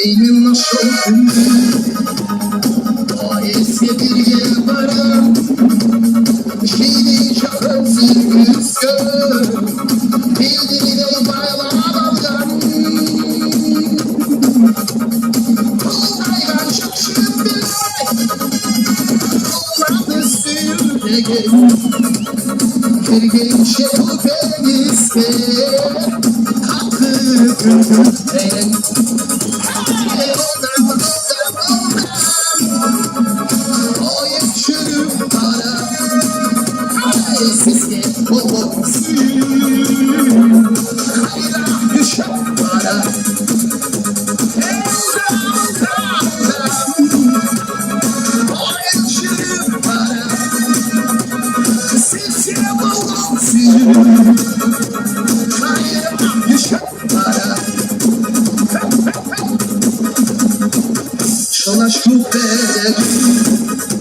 Senin nasıl o eski bir yer varım Şimdi çakınsız gör Bildiğine bayılamam Kolay çok şimdi Olmadı sürdü Bir gençe bu denizde Hakkı kırdım Siske bobosu Hayra düşen para Oyuncu para Siske bobosu Hayra düşen para Şalaş bu bedel